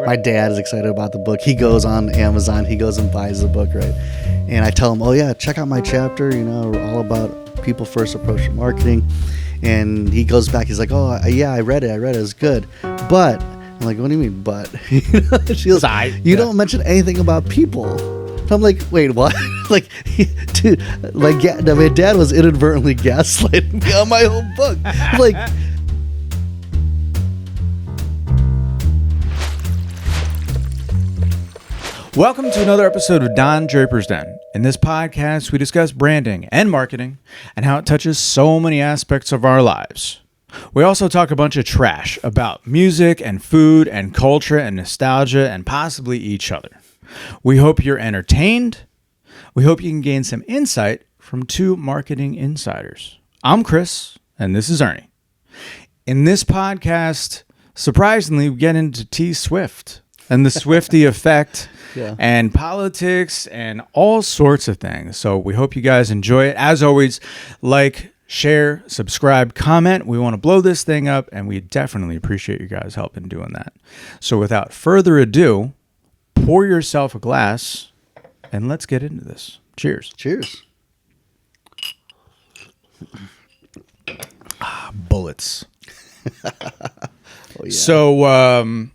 My dad is excited about the book. He goes on Amazon. He goes and buys the book, right? And I tell him, oh, yeah, check out my chapter, all about people first approach to marketing. And he goes back. He's like, oh, yeah, I read it. It's good. But I'm like, what do you mean, but? She goes, you don't mention anything about people. So I'm like, wait, what? Dude, my dad was inadvertently gaslighting me on my own book. Like, welcome to another episode of Don Draper's Den. In this podcast, we discuss branding and marketing and how it touches so many aspects of our lives. We also talk a bunch of trash about music and food and culture and nostalgia and possibly each other. We hope you're entertained. We hope you can gain some insight from two marketing insiders. I'm Chris, and this is Ernie. In this podcast, surprisingly, we get into T Swift and the Swiftie effect and politics and all sorts of things. So we hope you guys enjoy it. As always, like, share, subscribe, comment. We want to blow this thing up, and we definitely appreciate you guys helping doing that. So without further ado, pour yourself a glass, and let's get into this. Cheers. Cheers. Bullets. Oh, yeah. So,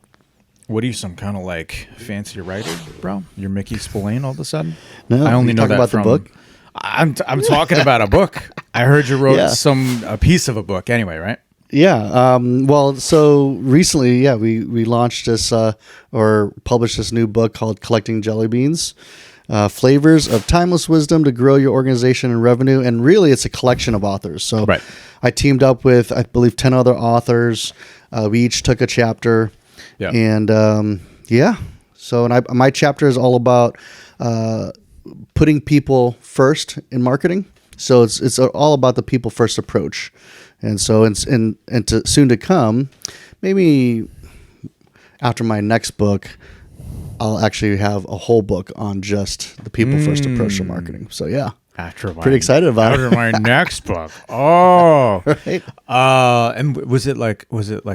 what are you, some kind of like fancy writer, bro? You're Mickey Spillane all of a sudden? No, I only know that about from the book. I'm talking about a book. I heard you wrote a piece of a book. Anyway, right? Yeah. Well, so recently, we launched this or published this new book called Collecting Jellybeans, Flavors of Timeless Wisdom to Grow Your Organization and Revenue. And really, it's a collection of authors. So I teamed up with, I believe, 10 other authors. We each took a chapter. Yeah. And so my chapter is all about putting people first in marketing. So it's all about the people first approach. And so soon to come, maybe after my next book, I'll actually have a whole book on just the people first approach to marketing. So pretty excited about it. After my next book. Oh, right. And was it like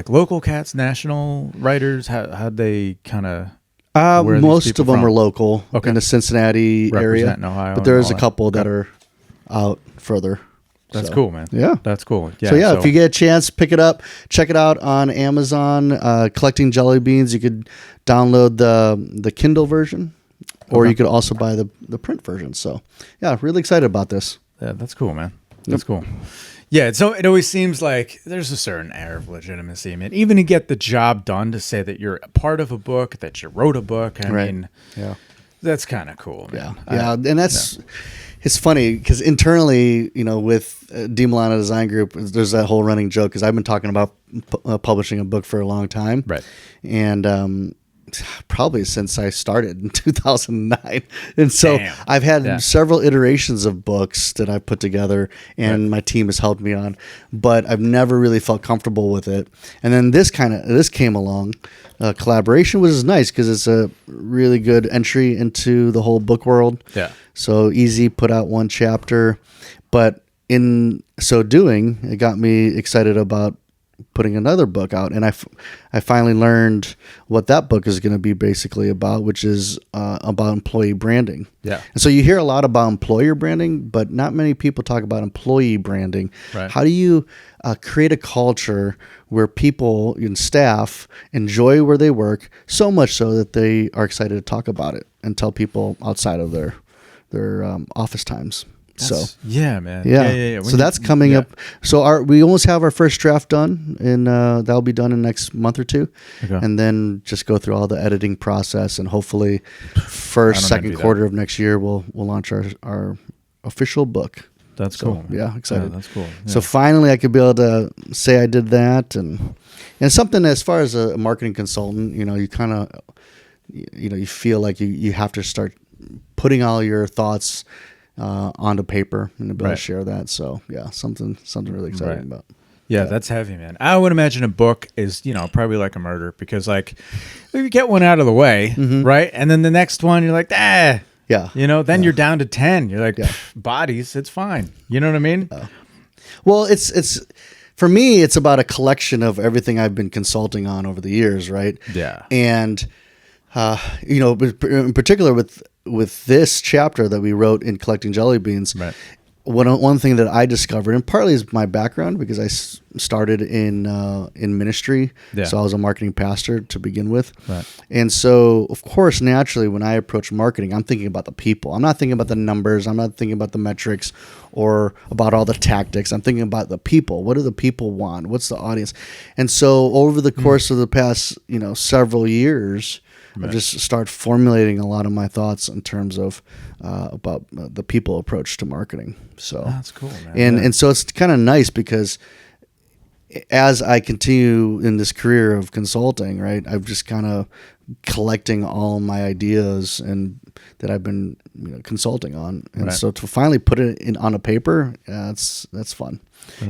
local cats, national writers? How'd they kind of? Most of them are local in the Cincinnati area, Ohio, but there's a couple that are out further. That's cool, man. Yeah. That's cool. Yeah. So if you get a chance, pick it up. Check it out on Amazon. Collecting Jellybeans. You could download the Kindle version, or you could also buy the print version. So, really excited about this. Yeah, that's cool, man. That's cool. Yeah, so it always seems like there's a certain air of legitimacy, man. Even to get the job done, to say that you're a part of a book, that you wrote a book. I mean, that's kind of cool, man. Yeah, and that's... It's funny because internally, with Dimalanta Design Group, there's that whole running joke because I've been talking about publishing a book for a long time. Right. And probably since I started in 2009. And so I've had several iterations of books that I've put together and my team has helped me on, but I've never really felt comfortable with it. And then this came along. Collaboration was nice because it's a really good entry into the whole book world. Yeah. So easy, put out one chapter. But in so doing, it got me excited about putting another book out. And I finally learned what that book is going to be basically about, which is about employee branding. Yeah. And so you hear a lot about employer branding, but not many people talk about employee branding. Right. How do you create a culture where people and staff enjoy where they work so much so that they are excited to talk about it and tell people outside of their office times? Man. Yeah. So that's coming up. So we almost have our first draft done, and that'll be done in the next month or two. Okay. And then just go through all the editing process, and hopefully second quarter of next year, we'll launch our official book. That's cool. Yeah, excited. Yeah, that's cool. Yeah. So finally, I could be able to say I did that, and something as far as a marketing consultant, you kind of, you feel like you have to start putting all your thoughts onto paper and be able to share that. So something really exciting about. Yeah, that's heavy, man. I would imagine a book is, probably like a murder because like if you get one out of the way, right? And then the next one you're like, then you're down to 10. You're like, bodies, it's fine. You know what I mean? Well, it's for me, it's about a collection of everything I've been consulting on over the years, right? Yeah. And in particular with this chapter that we wrote in Collecting Jellybeans, Right. One thing that I discovered, and partly is my background because I started in ministry, so I was a marketing pastor to begin with, Right. and so of course naturally when I approach marketing, I'm thinking about the people. I'm not thinking about the numbers. I'm not thinking about the metrics or about all the tactics. I'm thinking about the people. What do the people want? What's the audience? And so over the course of the past several years, I just start formulating a lot of my thoughts in terms of about the people approach to marketing. So that's cool, man. And so it's kind of nice because as I continue in this career of consulting, right, I've just kind of collecting all my ideas and that I've been consulting on, and so to finally put it on a paper, that's fun.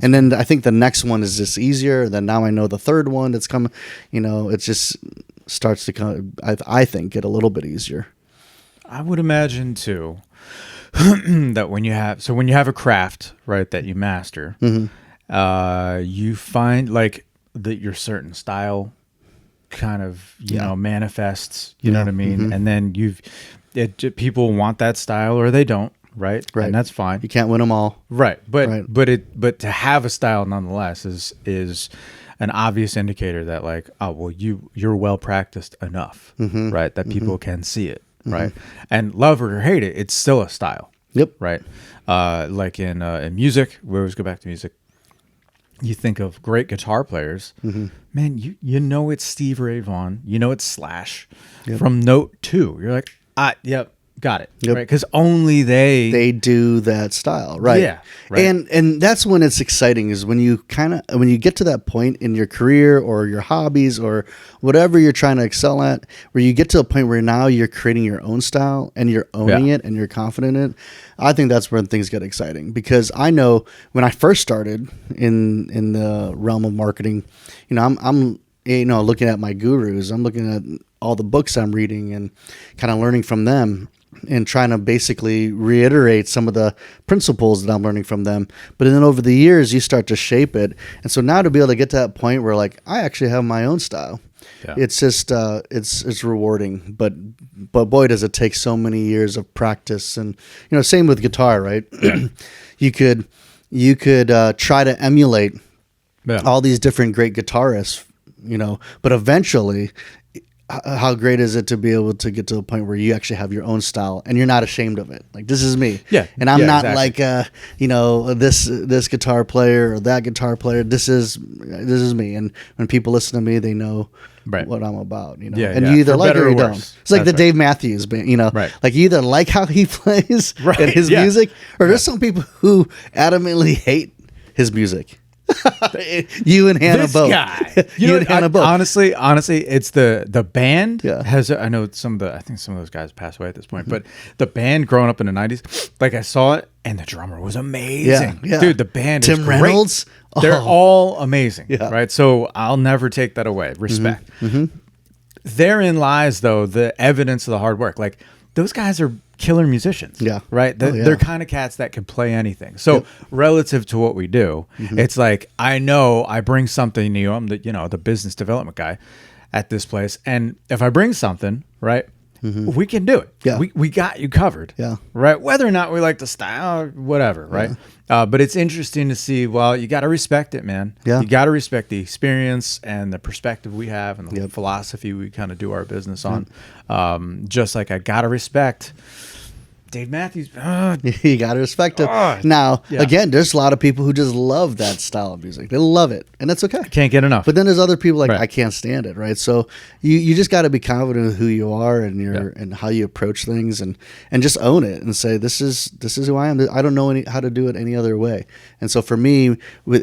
And then I think the next one is just easier. Then now I know the third one that's coming. It just starts to kind of, I think, get a little bit easier. I would imagine too that when you have a craft, right, that you master, you find like that your certain style kind of manifests. You know what I mean? And then people want that style or they don't. Right. And that's fine. You can't win them all. Right. But to have a style nonetheless is an obvious indicator that like, oh, well, you're well practiced enough, right? That people can see it, right? And love it or hate it, it's still a style. Yep. Right. Like in music, we always go back to music. You think of great guitar players, man, you know it's Steve Ray Vaughan, it's Slash from note 2. You're like, yep. Got it. Yep. Right. Because only they do that style. Right. Yeah. Right. And that's when it's exciting is when you get to that point in your career or your hobbies or whatever you're trying to excel at, where you get to a point where now you're creating your own style and you're owning it and you're confident in it. I think that's when things get exciting, because I know when I first started in the realm of marketing, I'm looking at my gurus, I'm looking at all the books I'm reading and kind of learning from them, and trying to basically reiterate some of the principles that I'm learning from them. But then over the years, you start to shape it. And so now to be able to get to that point where like, I actually have my own style. Yeah. It's just, it's rewarding, but boy, does it take so many years of practice. And, same with guitar, right? Yeah. You could try to emulate all these different great guitarists, but eventually, how great is it to be able to get to a point where you actually have your own style and you're not ashamed of it? Like, this is me. Yeah. And I'm not exactly. Like, this guitar player or that guitar player. This is me. And when people listen to me, they know what I'm about, Yeah, and you either like it or you don't. It's like the Dave Matthews band, Right. Like you either like how he plays and his music, or there's some people who adamantly hate his music. You and Hannah this both. Guy. You and Hannah both. Honestly, it's the band has. I know I think some of those guys passed away at this point, but the band growing up in the '90s, like I saw it, and the drummer was amazing. Yeah. Dude, the band Tim is great. Reynolds. They're all amazing, right? So I'll never take that away. Respect. Therein lies, though, the evidence of the hard work. Like, those guys are killer musicians. Yeah. Right? They're kind of cats that can play anything. So relative to what we do, it's like, I know I bring something new. I'm the business development guy at this place. And if I bring something, right, we can do it. Yeah. We got you covered. Yeah. Right? Whether or not we like the style or whatever, right? But it's interesting to see, well, you got to respect it, man. Yeah. You got to respect the experience and the perspective we have and the philosophy we kind of do our business on. Just like I got to respect Dave Matthews. You got to respect him. Now, again, there's a lot of people who just love that style of music. They love it, and that's okay. Can't get enough. But then there's other people like, I can't stand it, right? So you just got to be confident in who you are and and how you approach things, and just own it and say, this is who I am. I don't know how to do it any other way. And so for me,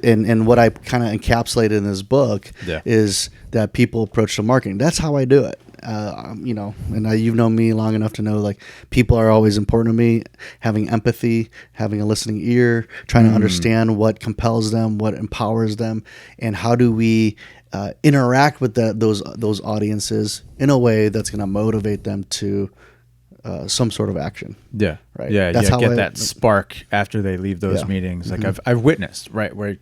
and what I kind of encapsulated in this book is that people approach the marketing. That's how I do it. You've known me long enough to know, like, people are always important to me. Having empathy, having a listening ear, trying to understand what compels them, what empowers them, and how do we interact with those audiences in a way that's going to motivate them to some sort of action. Yeah, right. Yeah, that's how that spark after they leave those meetings. Like I've witnessed, right, where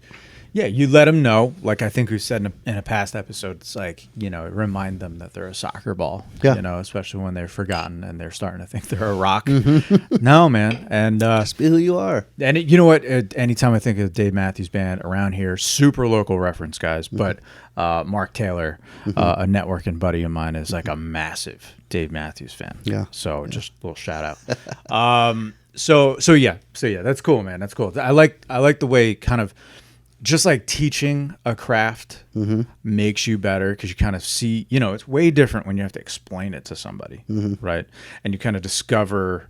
Yeah, you let them know. Like I think we said in a past episode, it's like, remind them that they're a soccer ball. Yeah. Especially when they're forgotten and they're starting to think they're a rock. No, man. And just be who you are. And you know what? Anytime I think of Dave Matthews Band around here, super local reference, guys. But Mark Taylor, a networking buddy of mine, is like a massive Dave Matthews fan. Yeah. So just a little shout out. So yeah, that's cool, man. That's cool. I like the way kind of just like teaching a craft makes you better because you kind of see, it's way different when you have to explain it to somebody, right? And you kind of discover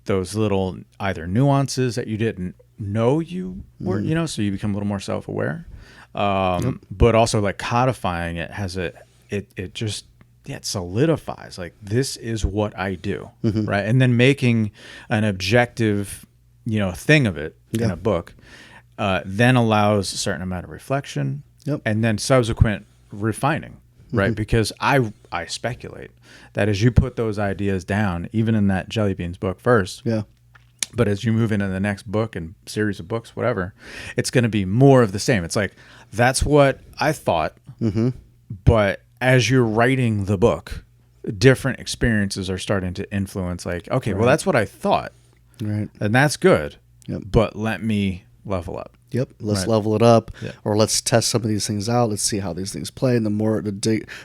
those little either nuances that you didn't know you were, so you become a little more self-aware. But also like codifying it has it just it solidifies like this is what I do, right? And then making an objective, thing of it in a book. Then allows a certain amount of reflection and then subsequent refining, right? Because I speculate that as you put those ideas down, even in that Jellybeans book first, but as you move into the next book and series of books, whatever, it's going to be more of the same. It's like, that's what I thought, but as you're writing the book, different experiences are starting to influence like, okay, well, that's what I thought, right? And that's good, but let me level up. Let's level it up, or let's test some of these things out. Let's see how these things play. And the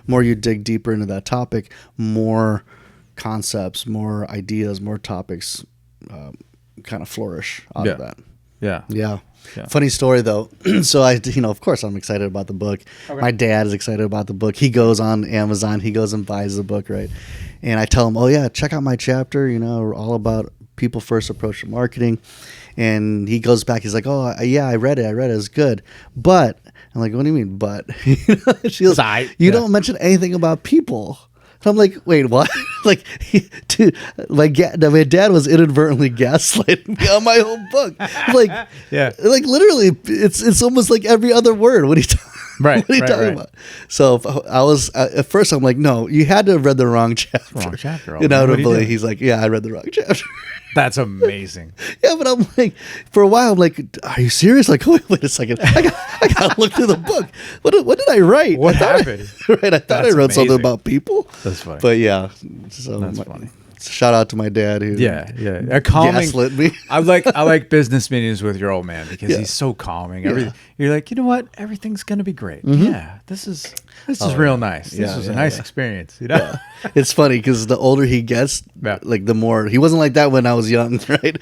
more you dig deeper into that topic, more concepts, more ideas, more topics kind of flourish out of that. Yeah. Funny story though. So of course I'm excited about the book. Okay. My dad is excited about the book. He goes on Amazon. He goes and buys the book, right? And I tell him, oh yeah, check out my chapter. All about people first approach to marketing. And he goes back. He's like, "Oh, yeah, I read it. It's good." But I'm like, "What do you mean, but?" She goes, "You don't mention anything about people." And I'm like, "Wait, what?" Like, dude, my dad was inadvertently gaslighting me on my whole book. Like, like literally, it's almost like every other word. What are you talking about? So I was at first, I'm like, "No, you had to have read the wrong chapter." Wrong chapter. Inevitably, he's like, "Yeah, I read the wrong chapter." That's amazing. Yeah, but I'm like, for a while, I'm like, are you serious? Like, wait a second. I got to look through the book. What did I write? What happened? I thought I wrote something about people. That's funny. But yeah, so that's funny. Shout out to my dad who gaslit me. I like business meetings with your old man because he's so calming. You're like, you know what? Everything's gonna be great. Yeah, this is real nice. This was a nice experience. It's funny because the older he gets, like the more he wasn't like that when I was young, right?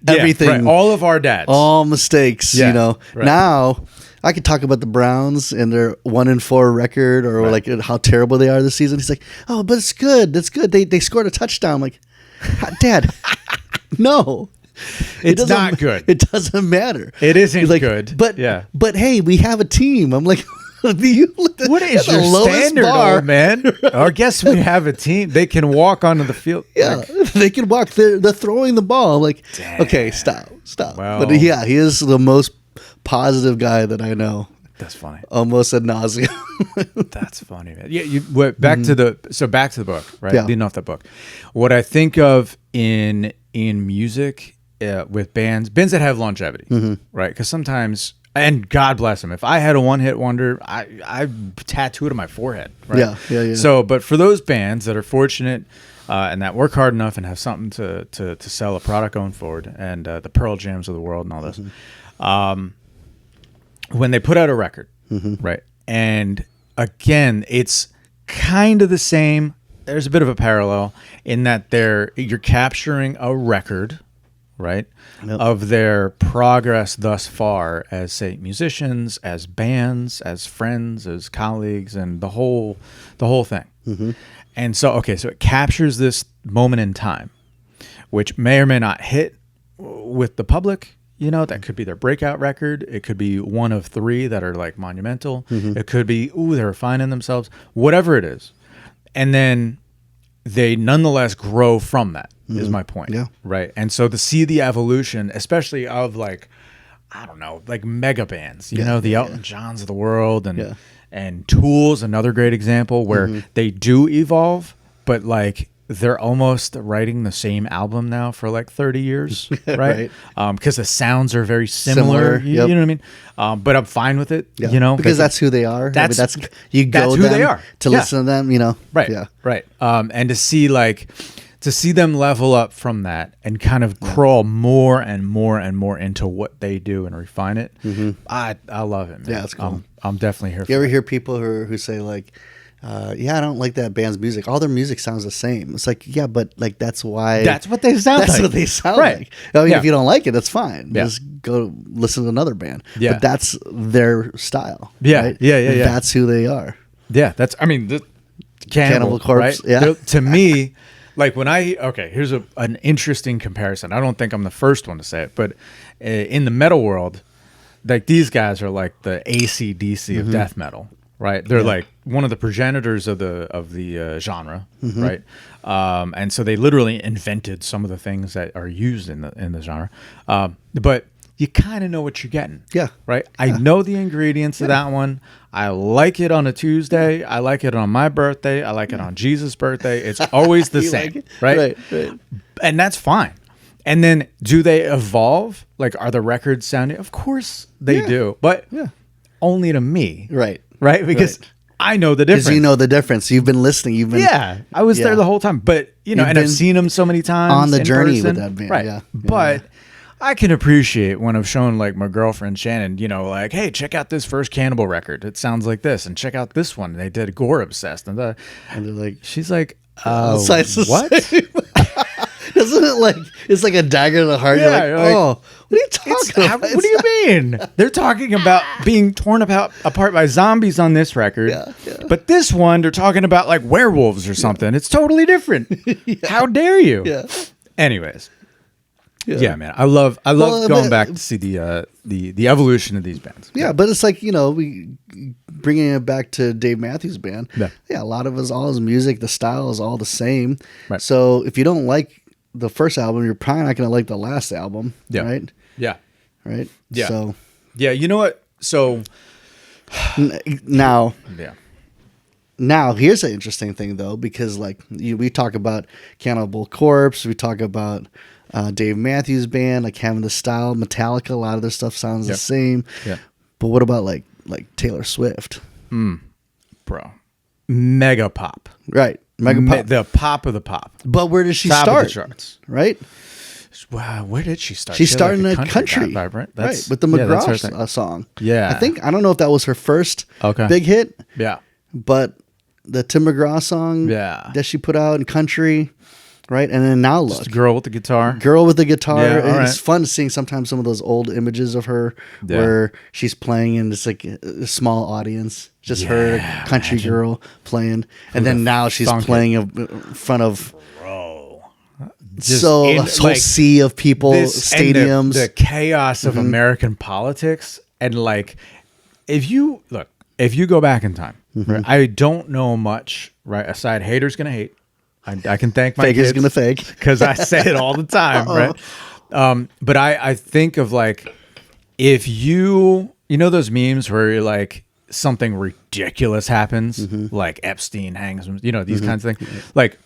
Everything, right. All of our dads, all mistakes. Right. Now I could talk about the Browns and their 1-4 record, or like how terrible they are this season. He's like, "Oh, but it's good. That's good. They scored a touchdown." I'm like, "Dad, no, it's not good. It doesn't matter. It isn't good." But hey, we have a team. I'm like, what is your standard, old man? I guess we have a team. They can walk onto the field. Yeah, they can walk. They're throwing the ball. I'm like, okay, stop. Well, but he is the most positive guy that I know. That's funny. Almost ad nauseum. That's funny, man. Yeah, back to the book, right? Leading off the book. What I think of in music with bands that have longevity, right? Because sometimes, and God bless them, if I had a one-hit wonder, I tattoo it on my forehead, right? Yeah. So, but for those bands that are fortunate and that work hard enough and have something to sell a product going forward, and the Pearl Jams of the world and all this. When they put out a record, right? And again, it's kind of the same. There's a bit of a parallel in that you're capturing a record, right, of their progress thus far as, say, musicians, as bands, as friends, as colleagues, and the whole thing. And so it captures this moment in time, which may or may not hit with the public. That could be their breakout record. It could be one of 3 that are like monumental. It could be, they're refining themselves, whatever it is. And then they nonetheless grow from that, is my point. Yeah. Right. And so to see the evolution, especially of like, I don't know, like mega bands, the Elton Johns of the world and Tool's another great example where they do evolve, but like they're almost writing the same album now for like 30 years, right? Because the sounds are very similar. You know what I mean? But I'm fine with it, you know? Because that's who they are. That's you go that's who they are. to listen to them, you know? Right, right. And to see them level up from that and kind of crawl more and more and more into what they do and refine it, I love it, man. Yeah, that's cool. I'm definitely here for You ever hear people who say like, I don't like that band's music. All their music sounds the same. It's like, yeah, but like that's why. That's what they sound like. That's what they sound like. I mean, if you don't like it, that's fine. Yeah. Just go listen to another band. Yeah. But that's their style. Yeah. Right? Yeah. That's who they are. Yeah. That's, I mean, the Cannibal Corpse. Right? Yeah. To me, like here's an interesting comparison. I don't think I'm the first one to say it, but in the metal world, like these guys are like the AC/DC of death metal. Right, they're like one of the progenitors of the genre, right? And so they literally invented some of the things that are used in the genre. But you kind of know what you're getting. Yeah. Right. I know the ingredients of that one. I like it on a Tuesday. I like it on my birthday. I like it on Jesus' birthday. It's always the same. Like right. Right. And that's fine. And then do they evolve? Like, are the records sounding? Of course they do, but only to me. Right. Right? Because I know the difference. Because you know the difference. You've been listening. You've been I was there the whole time. But, and I've seen them so many times. On the journey person. with that band. Right. Yeah. But I can appreciate when I've shown like my girlfriend Shannon, like, hey, check out this first Cannibal record. It sounds like this. And check out this one. They did Gore Obsessed. And they're like, she's like, what? Isn't it like it's like a dagger to the heart? Yeah, you're like, oh, what are you talking about? What do you mean? They're talking about being torn apart by zombies on this record. But this one, they're talking about like werewolves or something. It's totally different. How dare you? Yeah. Anyways. Yeah, man. I love going back to see the evolution of these bands. Yeah, but it's like, we bringing it back to Dave Matthews Band. Yeah, a lot of all his music, the style is all the same. Right. So if you don't like the first album, you're probably not going to like the last album. Yeah. Right? Yeah. Right? Yeah. So yeah, you know what? So now yeah. Now, here's an interesting thing, though, because we talk about Cannibal Corpse, we talk about Dave Matthews Band, like having the style, Metallica, a lot of their stuff sounds the same. Yeah. But what about like Taylor Swift? Bro. Mega pop. Right. Mega pop. The pop of the pop. But where did she Top start? Of the charts. Right? Wow, where did she start? She started in a country. Vibe, right? Right, with the McGraw song. Yeah. I don't know if that was her first big hit. Yeah. But the Tim McGraw song that she put out in country, right? And then now look. Just a girl with the guitar. Girl with the guitar. Yeah, It's fun seeing sometimes some of those old images of her where she's playing and it's like a small audience. Just her, country girl playing. And then now she's playing in front of a whole sea of people, stadiums. The chaos of American politics. And if you go back in time, right, I don't know much, right? Aside, haters gonna hate. I can thank my Faker's kids gonna fake. because I say it all the time, right? But I think of if you those memes where you're like something ridiculous happens, like Epstein hangs, these kinds of things. Like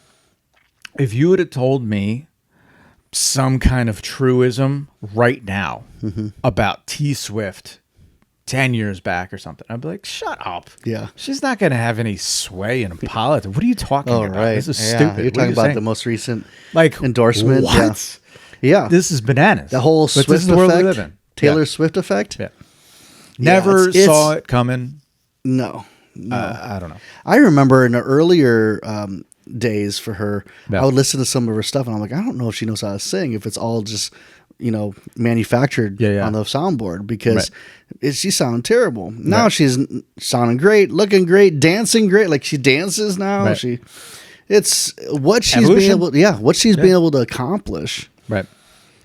if you would have told me some kind of truism right now about T Swift 10 years back or something, I'd be like, shut up. Yeah. She's not going to have any sway in politics. What are you talking about? Right. This is stupid. You're talking about the most recent like endorsement. What? Yeah. This is bananas. The whole Swift Swift effect. Taylor Swift effect. Yeah. Never saw it coming. No. I don't know. I remember in the earlier days for her, I would listen to some of her stuff and I'm like, I don't know if she knows how to sing, if it's all just manufactured on the soundboard, because she sounded terrible. Now she's sounding great, looking great, dancing great. Like she dances now. It's what she's been able, been able to accomplish. Right.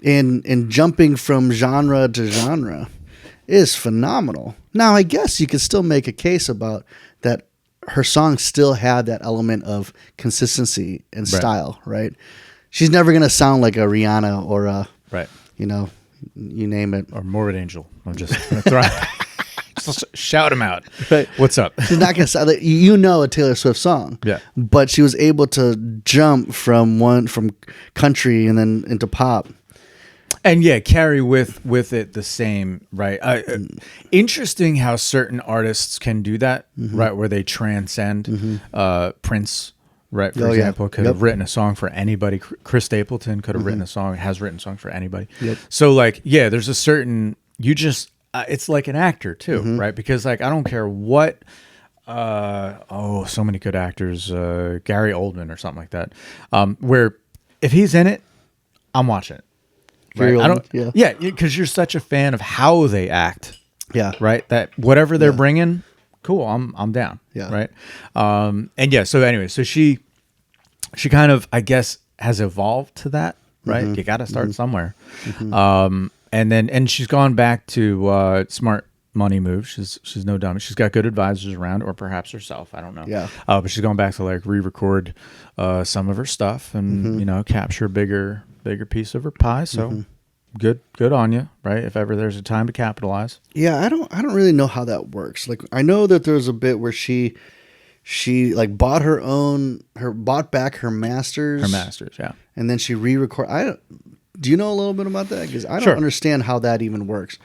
In jumping from genre to genre is phenomenal. Now I guess you could still make a case about that. Her songs still have that element of consistency and style, right? She's never going to sound like a Rihanna or a, you name it. Or Morbid Angel. I'm just going to throw Shout him out. Right. What's up? She's not gonna sound like, you know, a Taylor Swift song. Yeah. But she was able to jump from country and then into pop. And yeah, carry with it the same, right? Interesting how certain artists can do that, right? Where they transcend. Prince, right? For example, could have written a song for anybody. Chris Stapleton could have written a song, has written songs for anybody. Yep. So like, yeah, there's a certain, it's like an actor too, right? Because like, I don't care what, so many good actors, Gary Oldman or something like that, where if he's in it, I'm watching it. Right? Because you're such a fan of how they act. Yeah. Right. That whatever they're bringing, cool. I'm down. Yeah. Right. And yeah. So anyway, so she kind of, I guess, has evolved to that. Right. You got to start somewhere. And she's gone back to smart money move. She's no dummy. She's got good advisors around, or perhaps herself. I don't know. Yeah. But she's gone back to like re-record some of her stuff and capture a bigger piece of her pie. So good on you, right? If ever there's a time to capitalize. Yeah, I don't really know how that works. Like, I know that there's a bit where she like bought back her masters. Her masters, yeah. And then she re-record. Do you know a little bit about that? Because I don't understand how that even works.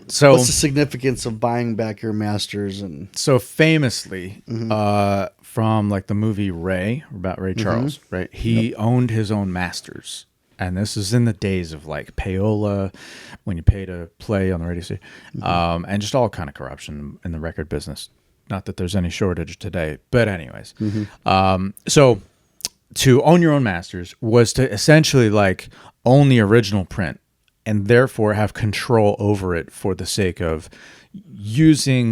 So what's the significance of buying back your masters? And so famously, from like the movie Ray, about Ray Charles, right? He owned his own masters. And this is in the days of like payola, when you pay to play on the radio station, and just all kind of corruption in the record business. Not that there's any shortage today, but anyways. So to own your own masters was to essentially like own the original print and therefore have control over it for the sake of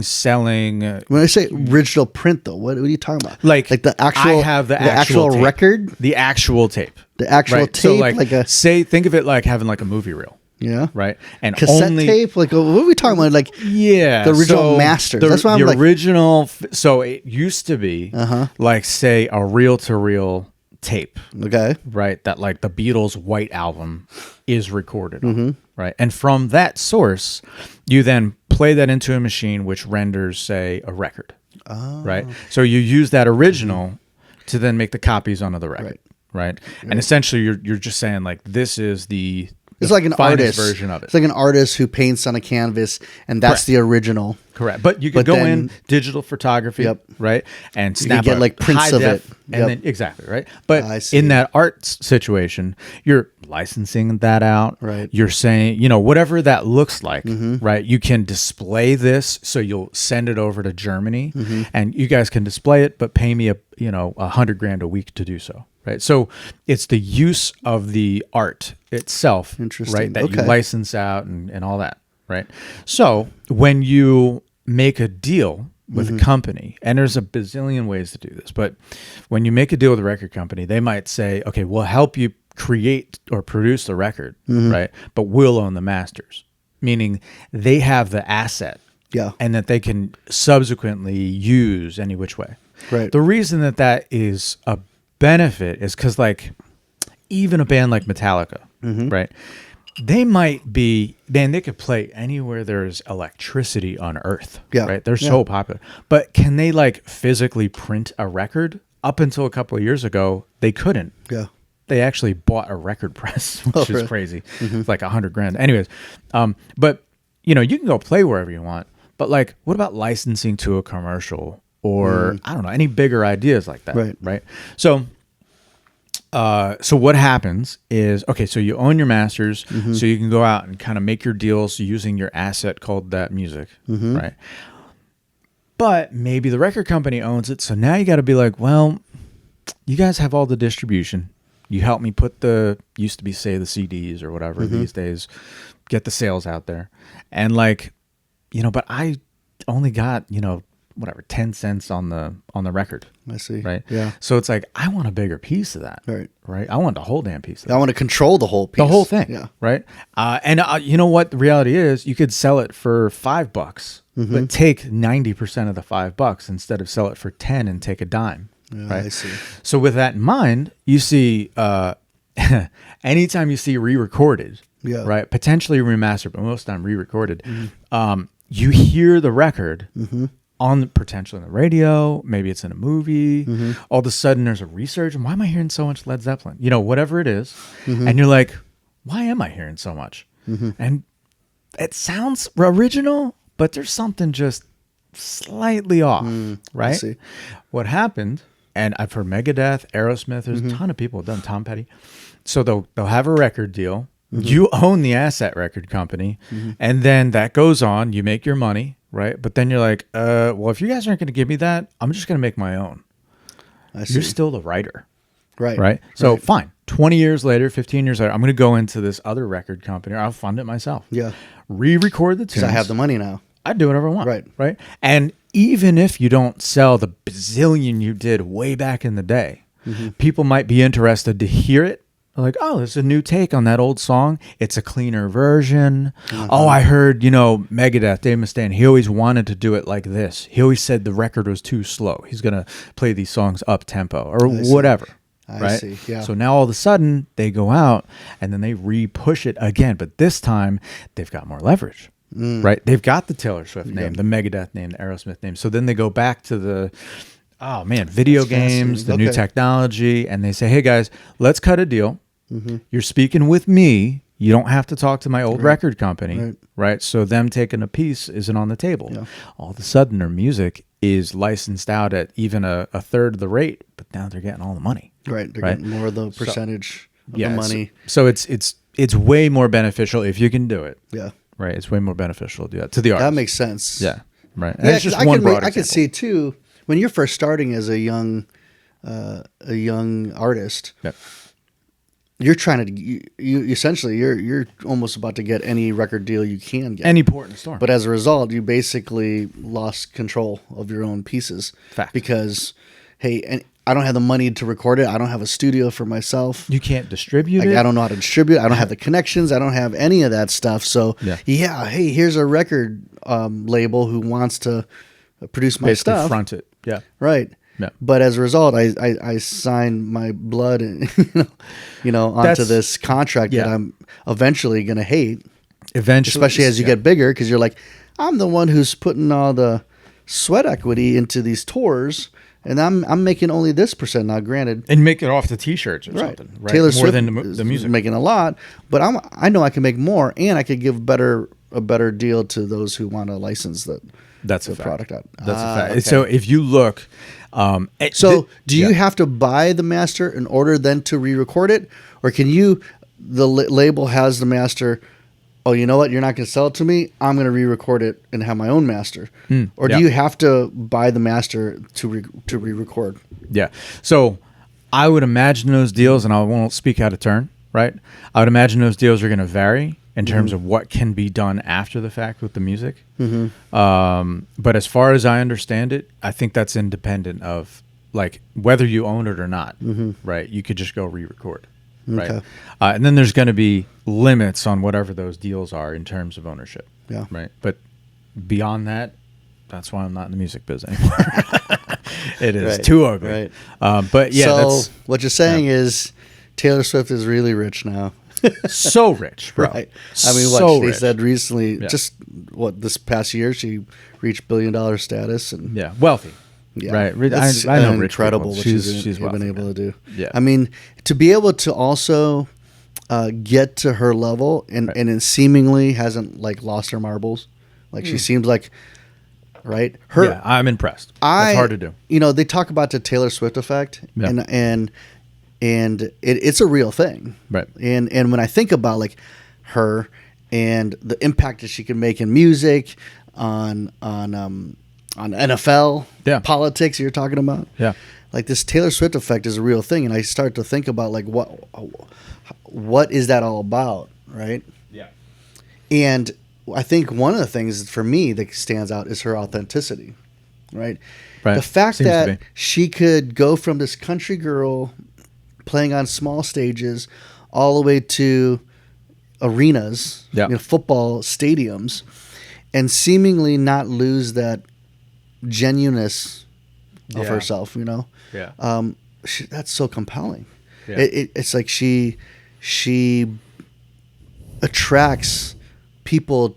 selling. When I say original print, though, what are you talking about? Like the actual, I have the actual tape. record, the actual tape, the actual tape. So like think of it like having like a movie reel. Yeah. Right. And cassette tape. Like, what are we talking about? Like, the original masters. That's what I'm like. The original. So it used to be like, say, a reel-to-reel tape. Okay. Right. That like the Beatles' White Album is recorded on. Right. And from that source, you then play that into a machine which renders, say, a record. Oh. Right. So you use that original to then make the copies onto the record. Right. And essentially, you're just saying like, this is the. It's like an artist version of it. It's like an artist who paints on a canvas, and that's the original. Correct. But you could go in digital photography, right, and snap get like prints of it, and then exactly right. But in that art situation, you're licensing that out. Right. You're saying, whatever that looks like, right. You can display this, so you'll send it over to Germany, and you guys can display it, but pay me $100,000 a week to do so. Right. So it's the use of the art itself, right, that you license out and all that. Right. So when you make a deal with a company, and there's a bazillion ways to do this, but when you make a deal with a record company, they might say, okay, we'll help you create or produce the record, right, but we'll own the masters, meaning they have the asset and that they can subsequently use any which way. Right. The reason that is a benefit is because like even a band like Metallica, right, they might be, they could play anywhere there's electricity on earth, right? They're so popular, but can they like physically print a record? Up until a couple of years ago, they couldn't. They actually bought a record press, which is crazy. It's like $100,000 anyways. But you can go play wherever you want, but like what about licensing to a commercial or I don't know, any bigger ideas like that, right? So what happens is, okay, so you own your masters, so you can go out and kind of make your deals using your asset called that music, right? But maybe the record company owns it, so now you got to be like, well, you guys have all the distribution. You help me put used to be, say, the CDs or whatever these days, get the sales out there. And like, but I only got, whatever, 10 cents on the record. I see. Right. Yeah. So it's like, I want a bigger piece of that. Right. I want the whole damn piece of that. I want to control the whole piece. The whole thing. Yeah. Right. And you know what? The reality is you could sell it for $5, but take 90% of the $5 instead of sell it for 10 and take a dime. Yeah, right. I see. So with that in mind, you see, anytime you see re-recorded, right, potentially remastered, but most of the time re-recorded, you hear the record on potentially on the radio, maybe it's in a movie. All of a sudden there's a resurgence. Why am I hearing so much Led Zeppelin? You know, whatever it is. And you're like, why am I hearing so much? And it sounds original, but there's something just slightly off, right? What happened, and I've heard Megadeth, Aerosmith, there's a ton of people who've done, Tom Petty. So they'll have a record deal. You own the asset record company, and then that goes on. You make your money, right? But then you're like, well, if you guys aren't going to give me that, I'm just going to make my own. You're still the writer. Right. So fine. 20 years later, 15 years later, I'm going to go into this other record company, or I'll fund it myself. Yeah. Re-record the tunes. Because I have the money now. I do whatever I want. Right. And even if you don't sell the bazillion you did way back in the day, people might be interested to hear it. Like, oh, there's a new take on that old song. It's a cleaner version. Oh, I heard, Megadeth, Dave Mustaine, he always wanted to do it like this. He always said the record was too slow. He's going to play these songs up tempo or whatever. I see. Yeah. So now all of a sudden they go out and then they re-push it again. But this time they've got more leverage, right? They've got the Taylor Swift name, the Megadeth name, the Aerosmith name. So then they go back to the, video games, the new technology. And they say, hey guys, let's cut a deal. You're speaking with me. You don't have to talk to my old record company, right? So them taking a piece isn't on the table. Yeah. All of a sudden, their music is licensed out at even a third of the rate, but now they're getting all the money. Right, they're getting more of the percentage of the money. So it's way more beneficial if you can do it. Yeah, right. It's way more beneficial to do that to the artist. That makes sense. Yeah, right. And yeah, it's just one broad example. I could see too when you're first starting as a young artist. Yep. You're trying to you essentially you're almost about to get any record deal you can get, any port in the store. But as a result, you basically lost control of your own pieces. Fact. Because and I don't have the money to record it. I don't have a studio for myself. You can't distribute it. I don't know how to distribute. I don't have the connections. I don't have any of that stuff. So hey, here's a record label who wants to produce my basically stuff. Front it. Yeah. Right. Yeah. But as a result, I signed my blood and onto this contract that I'm eventually going to hate. Especially as you get bigger, because you're like, I'm the one who's putting all the sweat equity into these tours, and I'm making only this percent now. Granted, and make it off the T-shirts or something. Right? Taylor more Swift than the music, making a lot, but I know I can make more, and I could give a better deal to those who want to license That's a product out. That's a fact. Okay. So if you look, do you have to buy the master in order then to re-record it, or can the label has the master? Oh, you know what? You're not going to sell it to me. I'm going to re-record it and have my own master. Or do you have to buy the master to re-record? Yeah. So I would imagine those deals, and I won't speak out of turn, right? I would imagine those deals are going to vary in terms of what can be done after the fact with the music. But as far as I understand it, I think that's independent of like whether you own it or not, right? You could just go re-record, right? Okay. And then there's going to be limits on whatever those deals are in terms of ownership, right? But beyond that, that's why I'm not in the music biz anymore. It is too ugly. Right. But yeah, so what you're saying is Taylor Swift is really rich now. So rich, bro. Right. I mean, what they said recently, just this past year, she reached $1 billion status and wealthy. Yeah. Right. It's I know incredible what she's wealthy, been able to do. Yeah. I mean, to be able to also get to her level and it seemingly hasn't like lost her marbles. Like she seems like I'm impressed. It's hard to do. They talk about the Taylor Swift effect and it's a real thing. Right. And when I think about like her and the impact that she can make in music on NFL politics you're talking about. Yeah. Like this Taylor Swift effect is a real thing. And I start to think about like what is that all about? Right. Yeah. And I think one of the things for me that stands out is her authenticity. Right. The fact that she could go from this country girl playing on small stages all the way to arenas, football stadiums, and seemingly not lose that genuineness of herself, that's so compelling. It's like she attracts people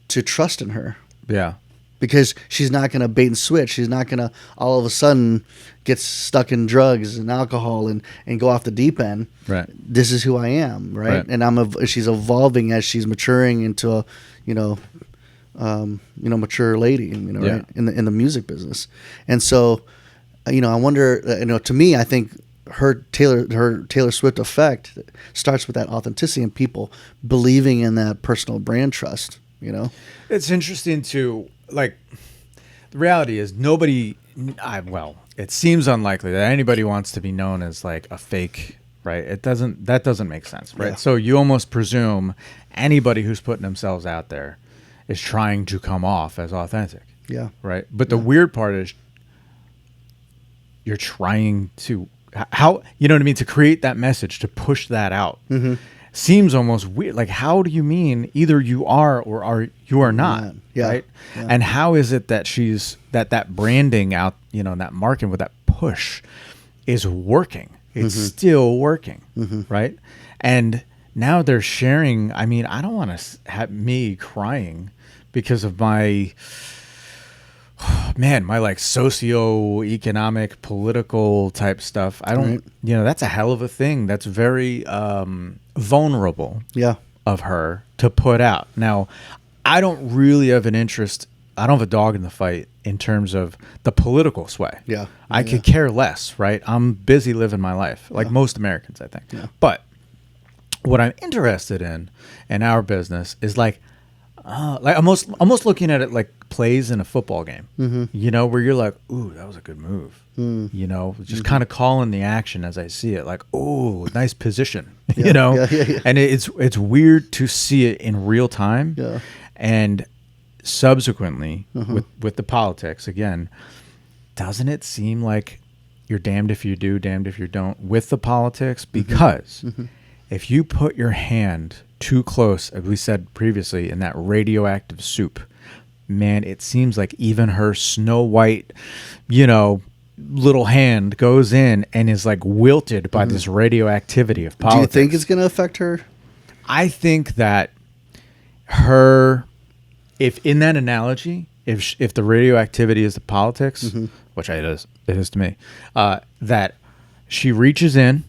to trust in her. Yeah. Because she's not going to bait and switch. She's not going to all of a sudden get stuck in drugs and alcohol and go off the deep end. Right. This is who I am, right? And she's evolving as she's maturing into a, mature lady, right? In the music business. And so, I wonder, to me, I think her Taylor Swift effect starts with that authenticity and people believing in that personal brand trust, It's interesting to, like, the reality is it seems unlikely that anybody wants to be known as like a fake, right? That doesn't make sense, right? Yeah. So you almost presume anybody who's putting themselves out there is trying to come off as authentic. Yeah. Right. But the weird part is you're trying to, how, you know what I mean? To create that message, to push that out. Mm-hmm. Seems almost weird. Like, how do you mean either you are or you are not? Yeah. Right. Yeah. And how is it that that branding out, that marketing with that push is working? It's still working. Right. And now they're sharing. I mean, I don't want to have me crying because of my like socioeconomic, political type stuff. I don't, that's a hell of a thing. That's very vulnerable of her to put out. Now, I don't really have an interest. I don't have a dog in the fight in terms of the political sway. Yeah. I could care less, right? I'm busy living my life, like most Americans, I think. Yeah. But what I'm interested in our business is like almost looking at it like plays in a football game, where you're like, ooh, that was a good move. Just kind of calling the action as I see it, like, oh, nice position, Yeah. And it's weird to see it in real time. Yeah. And subsequently with the politics again, doesn't it seem like you're damned if you do, damned if you don't with the politics? Because if you put your hand too close, as we said previously, in that radioactive soup, man, it seems like even her Snow White, little hand goes in and is like wilted by this radioactivity of politics. Do you think it's going to affect her? I think that if in that analogy, if the radioactivity is the politics, which it is to me, that she reaches in,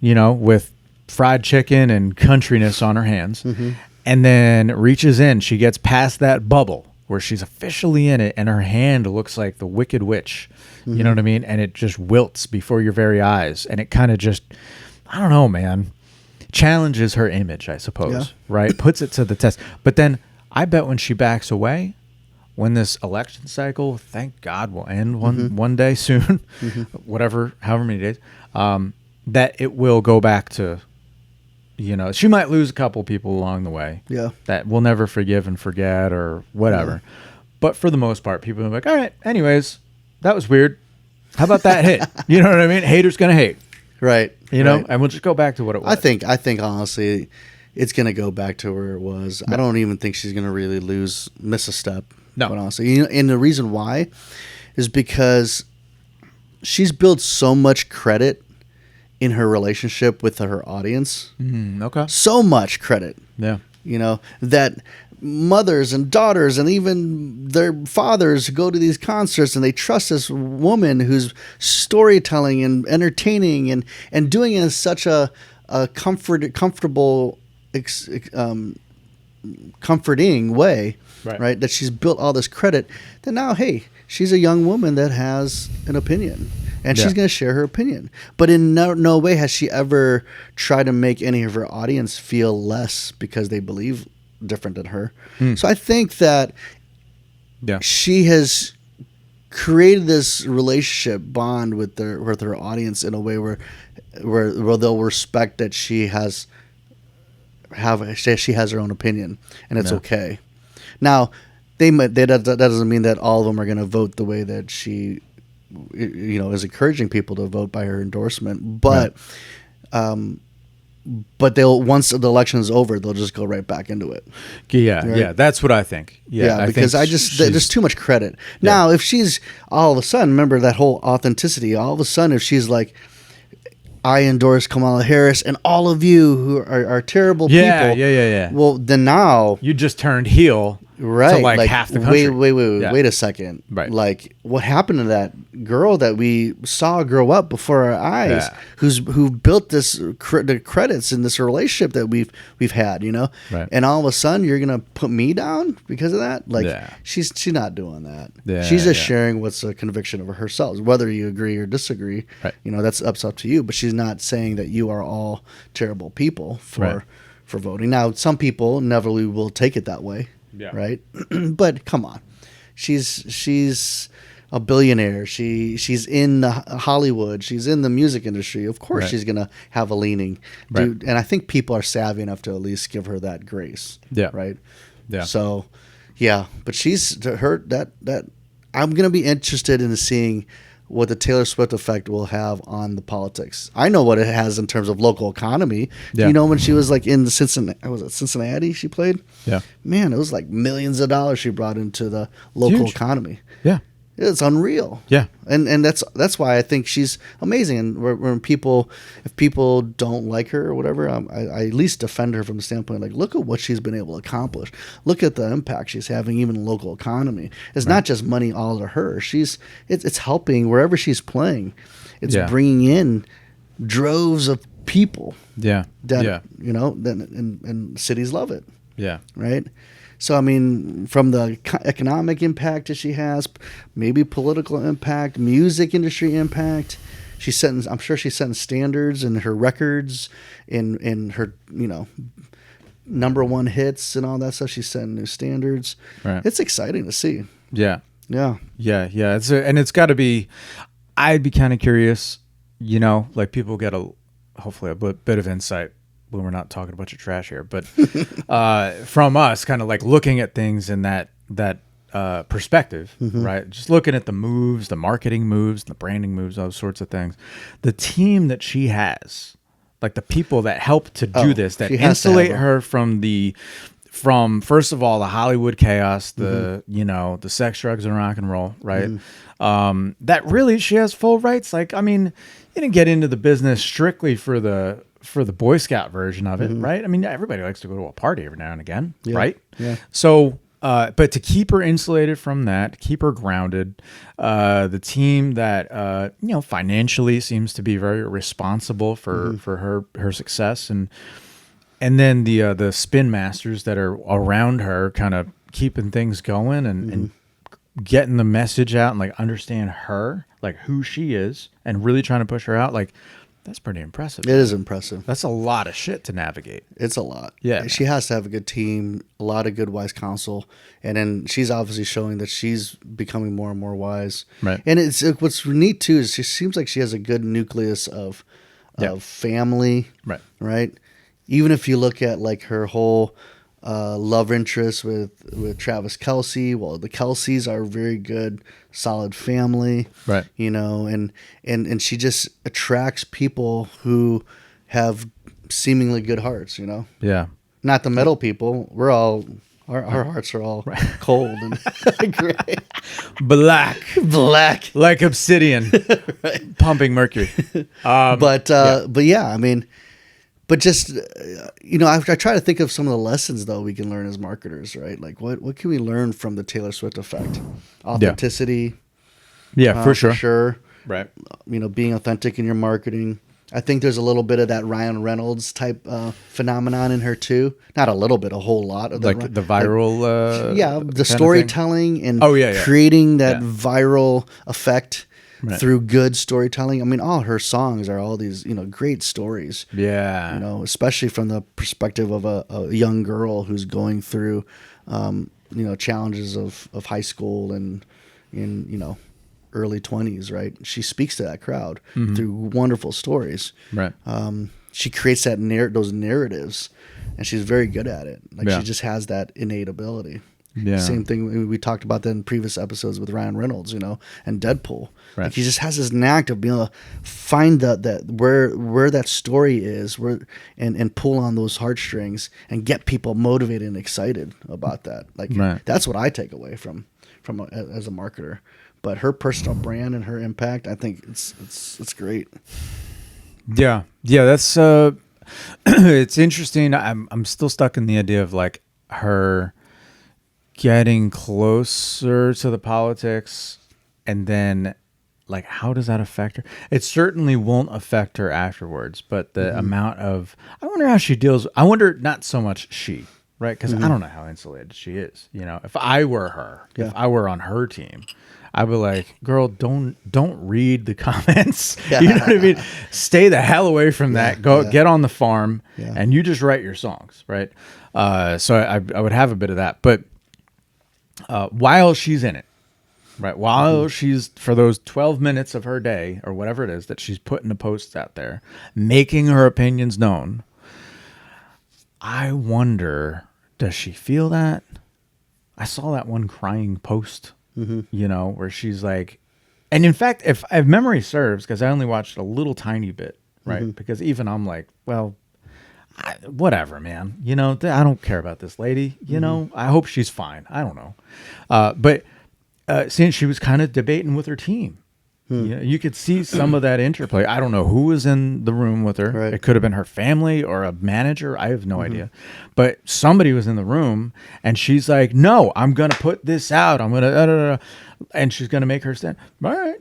with fried chicken and countryness on her hands, and then reaches in, she gets past that bubble where she's officially in it, and her hand looks like the Wicked Witch. You know what I mean? And it just wilts before your very eyes, and it kind of just, I don't know, man, challenges her image, I suppose, right? Puts it to the test. But then I bet when she backs away, when this election cycle, thank God, will end one day soon, however many days, that it will go back to, she might lose a couple people along the way. Yeah. That we'll never forgive and forget or whatever. Yeah. But for the most part, people are like, all right, anyways, that was weird. How about that hit? You know what I mean? Haters going to hate. Right. And we'll just go back to what it was. I think honestly, it's going to go back to where it was. No. I don't even think she's going to really miss a step. No. But honestly, and the reason why is because she's built so much credit in her relationship with her audience. Okay. So much credit. Yeah. That mothers and daughters and even their fathers go to these concerts and they trust this woman who's storytelling and entertaining and doing it in such a comfortable, comforting way, right? That she's built all this credit. That now, hey, she's a young woman that has an opinion. And she's going to share her opinion. But in no way has she ever tried to make any of her audience feel less because they believe different than her. So I think that she has created this relationship bond with her audience in a way where they'll respect that she has her own opinion and it's okay. Now, that doesn't mean that all of them are going to vote the way that she is encouraging people to vote by her endorsement, but they'll, once the election is over, they'll just go right back into it. Yeah, that's what I think. Because there's too much credit. Now, if she's all of a sudden, remember that whole authenticity, all of a sudden, if she's like, I endorse Kamala Harris and all of you who are terrible people. Yeah. Well, then now you just turned heel. Right. to like half the country. Wait a second. Right. Like, what happened to that girl that we saw grow up before our eyes, who built the credits in this relationship that we've had, you know? Right. And all of a sudden you're gonna put me down because of that? Like, she's not doing that. She's just sharing what's a conviction of herself. Whether you agree or disagree, you know, that's up to you. But she's not saying that you are all terrible people for voting. Now, some people inevitably will take it that way. Yeah. Right. But come on, she's a billionaire. She's in Hollywood. She's in the music industry. Of course, she's gonna have a leaning. Dude, and I think people are savvy enough to at least give her that grace. Yeah. Right. Yeah. So, yeah, but she's her that I'm gonna be interested in seeing what the Taylor Swift effect will have on the politics. I know what it has in terms of local economy. Yeah. You know, when she was like in Cincinnati she played? Yeah. Man, it was like millions of dollars she brought into the local economy. Yeah. It's unreal. Yeah. And that's why I think she's amazing. And when if people don't like her or whatever, I at least defend her from the standpoint like, look at what she's been able to accomplish. Look at the impact she's having even in the local economy. It's not just money all to her. It's helping wherever she's playing. It's bringing in droves of people. Yeah. That, you know, and cities love it. Yeah. Right. So, I mean, from the economic impact that she has, maybe political impact, music industry impact, I'm sure she's setting standards in her records, in her, you know, number one hits and all that stuff. She's setting new standards. Right. It's exciting to see. Yeah. Yeah. Yeah. Yeah. It's got to be, I'd be kind of curious, you know, like people get hopefully a bit of insight when we're not talking a bunch of trash here, but from us kind of like looking at things in that perspective, right? Just looking at the moves, the marketing moves, the branding moves, those sorts of things. The team that she has, like the people that help to do this, that insulate her from first of all, the Hollywood chaos, the sex, drugs, and rock and roll, right? That really, she has full rights. Like, I mean, you didn't get into the business strictly for the Boy Scout version of it, right? I mean, everybody likes to go to a party every now and again, right? Yeah. So, but to keep her insulated from that, to keep her grounded, the team that financially seems to be very responsible for her success, and then the spin masters that are around her, kind of keeping things going and getting the message out and like understand her, like who she is, and really trying to push her out, like. That's pretty impressive. It is impressive. That's a lot of shit to navigate. It's a lot. Yeah. She has to have a good team, a lot of good wise counsel. And then she's obviously showing that she's becoming more and more wise. Right. And what's neat too is she seems like she has a good nucleus of family. Right. Right. Even if you look at like her whole love interest with Travis Kelce. Well, the Kelces are a very good, solid family, right? You know, and she just attracts people who have seemingly good hearts. You know, yeah. Not the metal people. We're all our hearts are all cold and gray, black, like obsidian, right. Pumping mercury. But yeah, I mean. But just, I try to think of some of the lessons, though, we can learn as marketers, right? Like, what can we learn from the Taylor Swift effect? Authenticity. Yeah, for sure. For sure. Right. Being authentic in your marketing. I think there's a little bit of that Ryan Reynolds type phenomenon in her, too. Not a little bit, a whole lot. Of like the viral... the storytelling and creating that viral effect. Right. Through good storytelling. I mean, all her songs are all these, great stories. Yeah. Especially from the perspective of a young girl who's going through, challenges of high school and in, early 20s, right? She speaks to that crowd through wonderful stories. Right. She creates those narratives, and she's very good at it. Like she just has that innate ability. Yeah. Same thing we talked about that in previous episodes with Ryan Reynolds, and Deadpool. Right. Like he just has this knack of being able to find that where that story is, and pull on those heartstrings and get people motivated and excited about that. Like that's what I take away from as a marketer. But her personal brand and her impact, I think it's great. Yeah, that's it's interesting. I'm still stuck in the idea of like her. getting closer to the politics, and then like how does that affect her? It certainly won't affect her afterwards, but the amount of I wonder how she deals. I wonder not so much she, right? Because I don't know how insulated she is. You know, if I were her, if I were on her team, I'd be like, girl, don't read the comments. You know what I mean? Stay the hell away from that. Go get on the farm and you just write your songs, right? So I would have a bit of that, but while she's in it, right? While she's for those 12 minutes of her day or whatever it is that she's putting the posts out there, making her opinions known, I wonder, does she feel that? I saw that one crying post. You know, where she's like, and in fact, if memory serves, because I only watched a little tiny bit, right? Because even I'm like, well, whatever, man. You know, I don't care about this lady. You know, I hope she's fine. I don't know. But since she was kind of debating with her team, you know, you could see some of that interplay. I don't know who was in the room with her. Right. It could have been her family or a manager. I have no idea. But somebody was in the room, and she's like, no, I'm going to put this out. I'm going to, and she's going to make her stand. All right.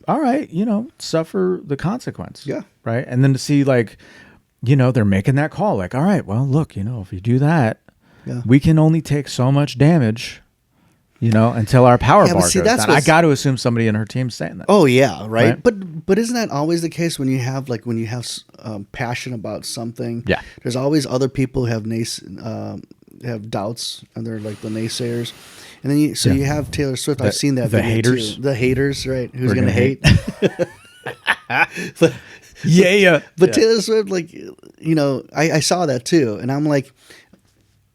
All right. You know, suffer the consequence. Yeah. Right. And then to see, like, you know, they're making that call. Like, all right, well, look, you know, if you do that, we can only take so much damage. You know, until our power bar goes down. I got to assume somebody in her team's saying that. Oh yeah, right. But isn't that always the case when you have passion about something? Yeah. There's always other people who have doubts, and they're like the naysayers. And then you have Taylor Swift. I've seen that. The haters. Too. The haters, right? Who's going to hate? But Taylor Swift, like, you know, I saw that too, and I'm like,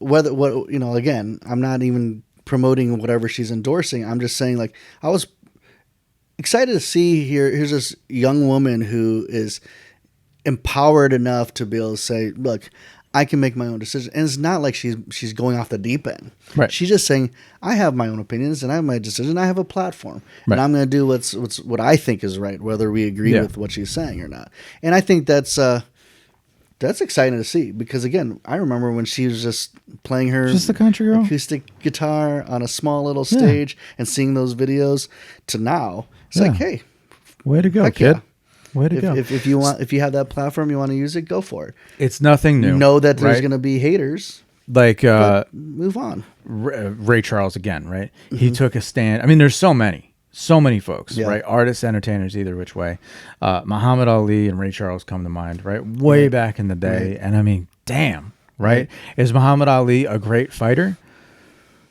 again, I'm not even promoting whatever she's endorsing. I'm just saying, like, I was excited to see here's this young woman who is empowered enough to be able to say, look, I can make my own decision. And it's not like she's going off the deep end. Right. She's just saying, I have my own opinions and I have my decision. I have a platform, and I'm going to do what I think is right, whether we agree with what she's saying or not. And I think that's exciting to see, because again, I remember when she was just playing her just the country girl acoustic guitar on a small little stage and seeing those videos to now. It's like, hey, way to go, kid. Way to go. If you have that platform, you want to use it, go for it. It's nothing new. Know that there's going to be haters. Like move on. Ray Charles again, right? He took a stand. I mean, there's so many folks, right? Artists, entertainers, either which way. Muhammad Ali and Ray Charles come to mind, right? Way back in the day. And I mean, damn, right? Is Muhammad Ali a great fighter?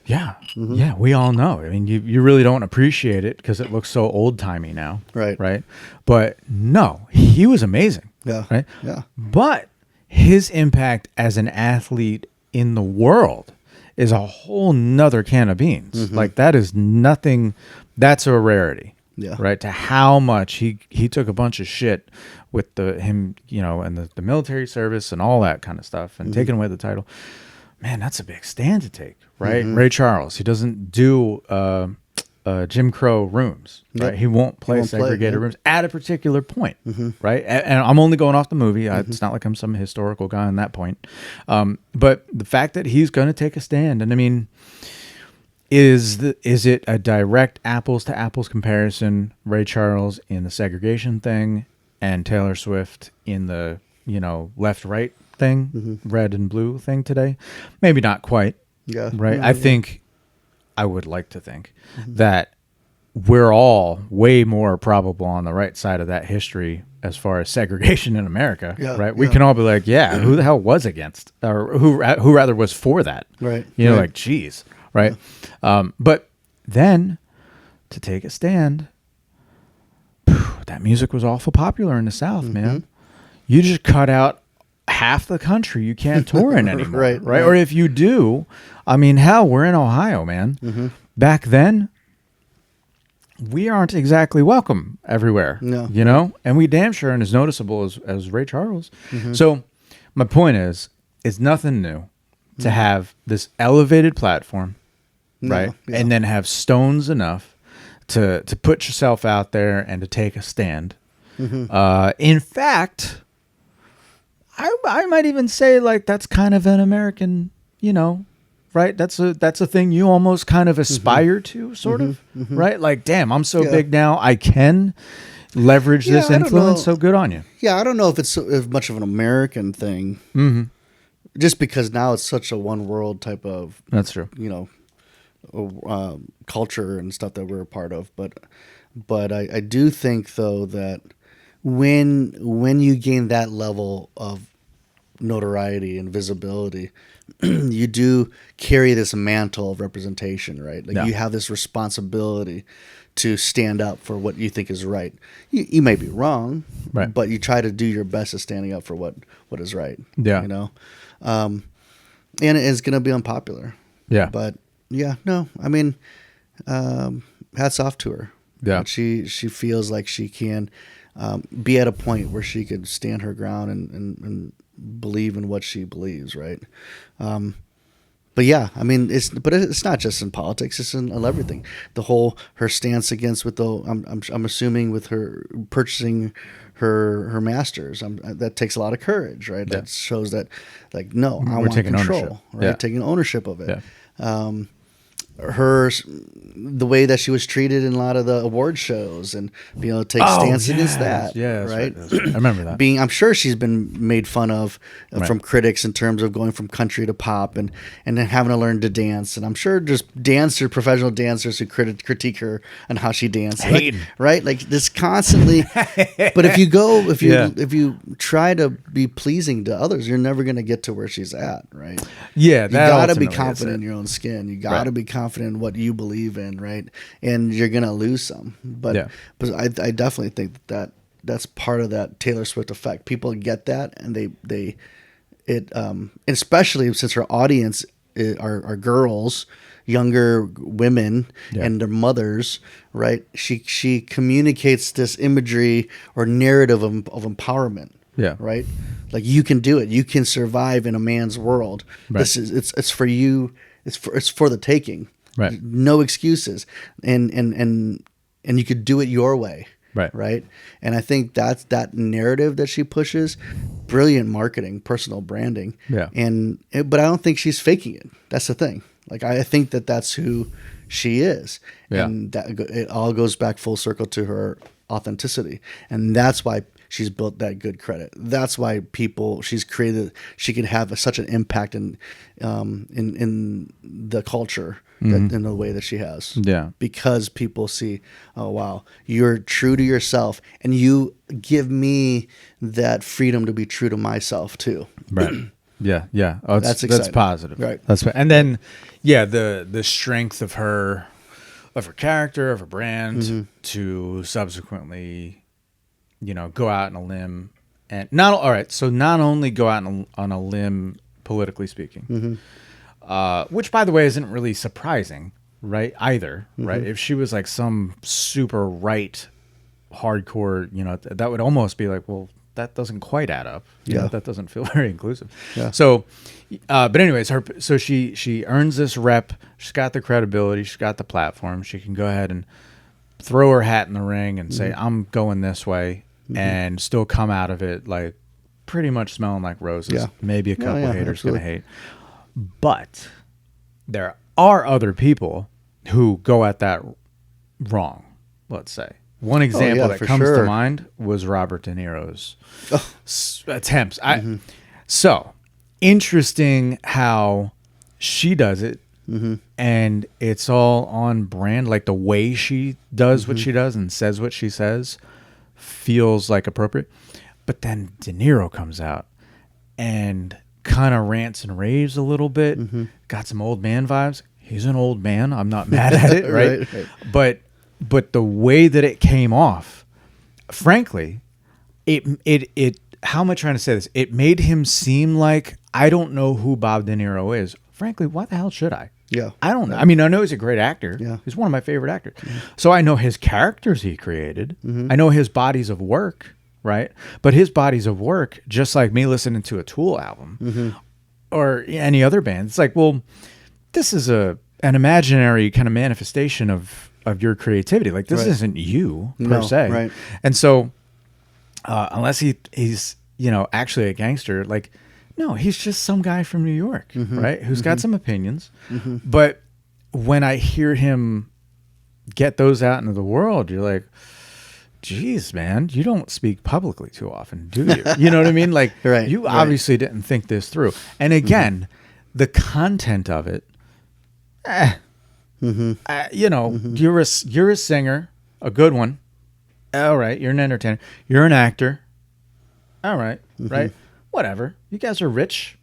Yeah. Yeah, we all know. I mean, you really don't appreciate it because it looks so old-timey now. Right? But no, he was amazing. Yeah. Right? Yeah. But his impact as an athlete in the world is a whole nother can of beans. Like, that is nothing. That's a rarity. Yeah. Right. To how much he took a bunch of shit with him, you know, and the military service and all that kind of stuff, and taking away the title. Man, that's a big stand to take, right? Ray Charles, he doesn't do Jim Crow rooms, right? He won't play segregated rooms at a particular point, right? And I'm only going off the movie. It's not like I'm some historical guy on that point. But the fact that he's going to take a stand, and I mean, is it a direct apples to apples comparison? Ray Charles in the segregation thing, and Taylor Swift in the, you know, left right thing, red and blue thing today? Maybe not quite. Yeah. Right. I think, I would like to think that we're all way more probable on the right side of that history as far as segregation in America. Yeah, right. We can all be like, yeah, who the hell was against, or who rather was for that? Right. You know, like, geez. Right. But then to take a stand, that music was awful popular in the South, man. You just cut out half the country you can't tour in anymore. Right. Or if you do, I mean, hell, we're in Ohio, man. Back then, we aren't exactly welcome everywhere. No. You know? And we damn sure aren't as noticeable as Ray Charles. So my point is, it's nothing new to have this elevated platform, right? Yeah. And then have stones enough to put yourself out there and to take a stand. In fact, I might even say, like, that's kind of an American, you know, right? That's a thing you almost kind of aspire to, sort of, right? Like, damn, I'm so big now, I can leverage this influence. So good on you. Yeah, I don't know if it's as much of an American thing, just because now it's such a one world type of. That's true. Culture and stuff that we're a part of, but I do think though that when you gain that level of notoriety and visibility, you do carry this mantle of representation, right? Like you have this responsibility to stand up for what you think is right. You may be wrong, right, but you try to do your best at standing up for what is right. Yeah. And it's going to be unpopular. Yeah. But yeah, no, I mean, hats off to her. Yeah. And she feels like she can be at a point where she could stand her ground and believe in what she believes, right? But yeah, I mean, it's not just in politics; it's in everything. Her stance against I'm assuming with her purchasing her masters, that takes a lot of courage, right? Yeah. That shows that, like, no, I We're want taking control, ownership. right? Yeah. Taking ownership of it. Yeah. The way that she was treated in a lot of the award shows and being able to take stance against that. Yeah, right. That's right. I remember that. I'm sure she's been made fun of from critics in terms of going from country to pop and then having to learn to dance. And I'm sure just professional dancers who critique her and how she dances, right? Like this constantly. But if you try to be pleasing to others, you're never going to get to where she's at, right? Yeah, you got to be confident in your own skin. You got to be confident in what you believe in, right? And you're gonna lose some, but I definitely think that's part of that Taylor Swift effect. People get that, and especially since her audience are girls, younger women, and their mothers, right? She communicates this imagery or narrative of empowerment. Yeah. Right. Like you can do it. You can survive in a man's world. Right. It's for you. It's for the taking. Right. No excuses. And you could do it your way. Right. Right. And I think that's that narrative that she pushes. Brilliant marketing, personal branding. Yeah. But I don't think she's faking it. That's the thing. Like I think that's who she is. Yeah. And that it all goes back full circle to her authenticity. And that's why she's built that good credit. That's why she can have such an impact in the culture in the way that she has. Yeah. Because people see, oh wow, you're true to yourself, and you give me that freedom to be true to myself too. Right. Yeah. Yeah. Oh, that's positive. Right. And then, the strength of her character, of her brand, to subsequently, go out on a limb and not only go out on a limb politically speaking, which by the way isn't really surprising, right? Either, right? If she was like some super right hardcore, that would almost be like, well, that doesn't quite add up. That doesn't feel very inclusive. Yeah. So, but anyways, she earns this rep. She's got the credibility. She's got the platform. She can go ahead and throw her hat in the ring and say, I'm going this way. And still come out of it like pretty much smelling like roses. Yeah. Maybe a couple haters going to hate. But there are other people who go at that wrong, let's say. One example that comes to mind was Robert De Niro's attempts. So, interesting how she does it, and it's all on brand. Like the way she does what she does and says what she says feels like appropriate. But then De Niro comes out and kind of rants and raves a little bit. Got some old man vibes. He's an old man. I'm not mad at it, right? But the way that it came off, frankly, it how am I trying to say this? It made him seem like I don't know who Bob De Niro is. Frankly, why the hell should I? Yeah. I don't know. I mean, I know he's a great actor. Yeah. He's one of my favorite actors. So I know his characters he created. I know his bodies of work, right? But his bodies of work, just like me listening to a Tool album or any other band, it's like, well, this is an imaginary kind of manifestation of your creativity. Like this isn't you per se. Right. And so unless he's actually a gangster, like No, he's just some guy from New York, right? Who's got some opinions. Mm-hmm. But when I hear him get those out into the world, you're like, geez, man, you don't speak publicly too often, do you? You know what I mean? Like, you obviously didn't think this through. And again, the content of it, you're a singer, a good one. All right, you're an entertainer. You're an actor. All right, right? Whatever. You guys are rich.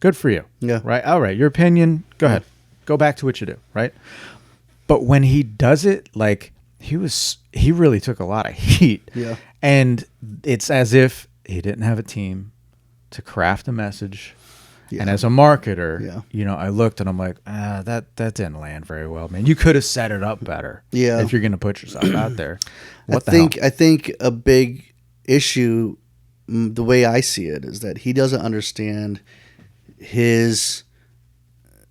Good for you. Yeah. Right? All right, your opinion, go ahead. Go back to what you do, right? But when he does it, like, he really took a lot of heat. Yeah. And it's as if he didn't have a team to craft a message. Yeah. And as a marketer, I looked and I'm like, that didn't land very well, man. You could have set it up better. Yeah. If you're going to put yourself out there. I think a big issue, the way I see it, is that he doesn't understand his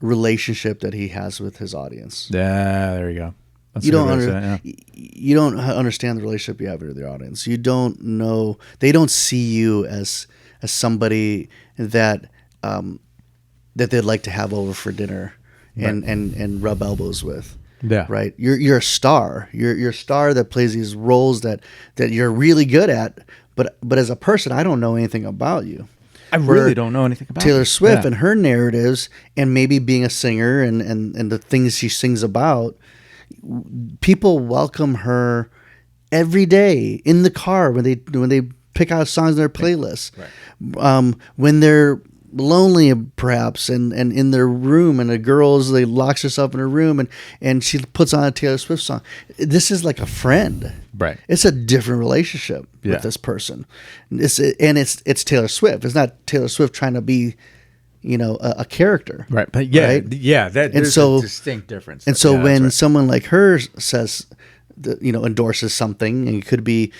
relationship that he has with his audience. Yeah, there you go. That's you don't understand the relationship you have with your audience. You don't know. They don't see you as somebody that they'd like to have over for dinner and rub elbows with. Yeah. Right. You're a star. You're a star that plays these roles that you're really good at. But as a person, I don't know anything about you. I really don't know anything about Taylor Swift and her narratives, and maybe being a singer and the things she sings about. People welcome her every day in the car when they pick out songs in their playlist. Right. When they're lonely, perhaps, and in their room, and they locks herself in her room and she puts on a Taylor Swift song. This is like a friend. Right. It's a different relationship with this person. It's Taylor Swift. It's not Taylor Swift trying to be, a character. Right. But there's a distinct difference. And so when someone like her says, endorses something, and it could be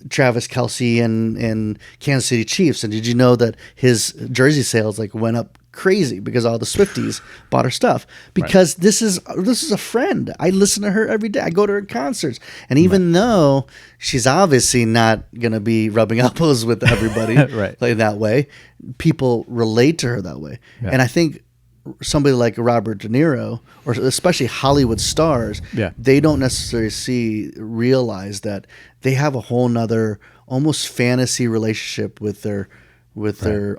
Travis Kelce and Kansas City Chiefs. And did you know that his jersey sales went up crazy because all the Swifties bought her stuff? Because this is a friend. I listen to her every day. I go to her concerts, and even though she's obviously not going to be rubbing elbows with everybody like that way, people relate to her that way. Yeah. And I think somebody like Robert De Niro, or especially Hollywood stars, they don't necessarily realize that they have a whole nother almost fantasy relationship with their